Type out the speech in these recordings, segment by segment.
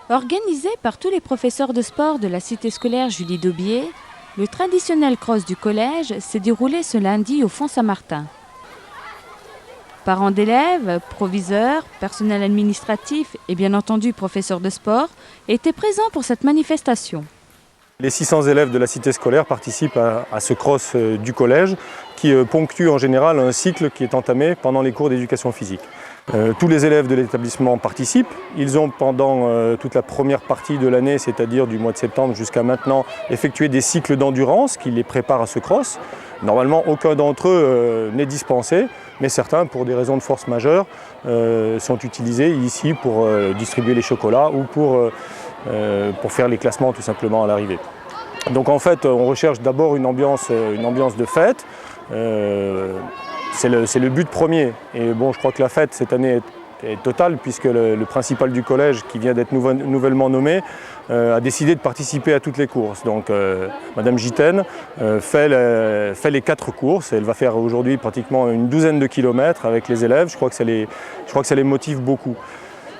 Organisé par tous les professeurs de sport de la cité scolaire Julie Daubié, le traditionnel cross du collège s'est déroulé ce lundi au Fond Saint-Martin. Parents d'élèves, proviseurs, personnel administratif et bien entendu professeurs de sport étaient présents pour cette manifestation. Les 600 élèves de la cité scolaire participent à ce cross du collège qui ponctue en général un cycle qui est entamé pendant les cours d'éducation physique. Tous les élèves de l'établissement participent. Ils ont pendant toute la première partie de l'année, c'est-à-dire du mois de septembre jusqu'à maintenant, effectué des cycles d'endurance qui les préparent à ce cross. Normalement, aucun d'entre eux n'est dispensé, mais certains, pour des raisons de force majeure, sont utilisés ici pour distribuer les chocolats ou pour faire les classements tout simplement à l'arrivée. Donc en fait, on recherche d'abord une ambiance de fête. C'est le but premier. Et bon, je crois que la fête cette année est totale puisque le principal du collège, qui vient d'être nouvellement nommé, a décidé de participer à toutes les courses. Donc Madame Gitaine fait les 4 courses. Elle va faire aujourd'hui pratiquement une douzaine de kilomètres avec les élèves. Je crois que ça les motive beaucoup.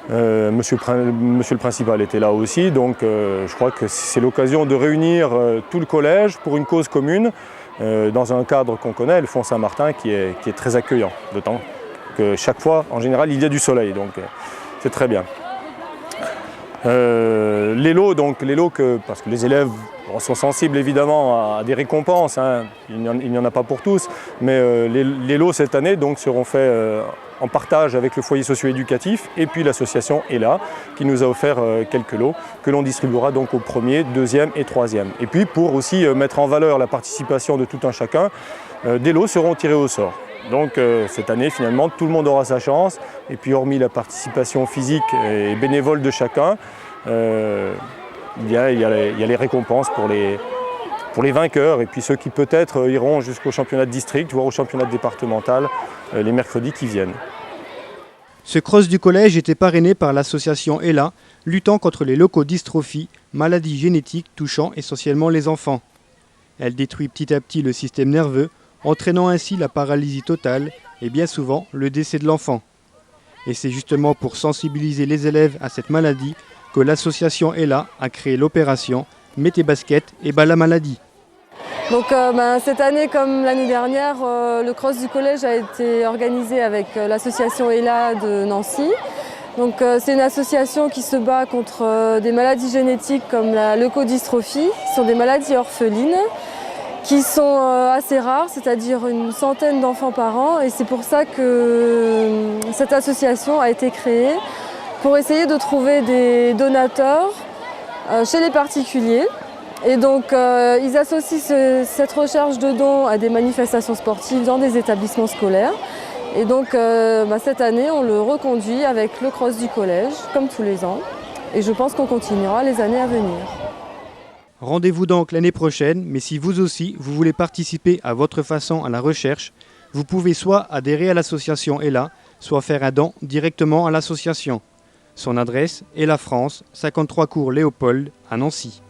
Monsieur le principal était là aussi, donc je crois que c'est l'occasion de réunir tout le collège pour une cause commune dans un cadre qu'on connaît, le Fond Saint-Martin, qui est très accueillant, d'autant que chaque fois, en général, il y a du soleil, donc c'est très bien. Les lots, parce que les élèves sont sensibles évidemment à des récompenses, hein. Il n'y en a pas pour tous, mais les lots cette année donc, seront faits en partage avec le foyer socio-éducatif et puis l'association ELA qui nous a offert quelques lots que l'on distribuera donc au premier, deuxième et troisième. Et puis pour aussi mettre en valeur la participation de tout un chacun, des lots seront tirés au sort. Donc cette année finalement tout le monde aura sa chance et puis hormis la participation physique et bénévole de chacun, il y a les récompenses pour les vainqueurs et puis ceux qui peut-être iront jusqu'au championnat de district, voire au championnat départemental les mercredis qui viennent. Ce cross du collège était parrainé par l'association ELA, luttant contre les leucodystrophies, maladies génétiques touchant essentiellement les enfants. Elle détruit petit à petit le système nerveux, entraînant ainsi la paralysie totale et bien souvent le décès de l'enfant. Et c'est justement pour sensibiliser les élèves à cette maladie que l'association ELA a créé l'opération Mets tes baskets et bats la maladie. Donc cette année comme l'année dernière, le cross du collège a été organisé avec l'association ELA de Nancy. Donc c'est une association qui se bat contre des maladies génétiques comme la leucodystrophie, qui sont des maladies orphelines, qui sont assez rares, c'est-à-dire une centaine d'enfants par an. Et c'est pour ça que cette association a été créée pour essayer de trouver des donateurs chez les particuliers. Et donc ils associent cette recherche de dons à des manifestations sportives dans des établissements scolaires. Et donc cette année, on le reconduit avec le cross du collège, comme tous les ans. Et je pense qu'on continuera les années à venir. Rendez-vous donc l'année prochaine, mais si vous aussi, vous voulez participer à votre façon à la recherche, vous pouvez soit adhérer à l'association ELA, soit faire un don directement à l'association. Son adresse est la France, 53 cours Léopold, à Nancy.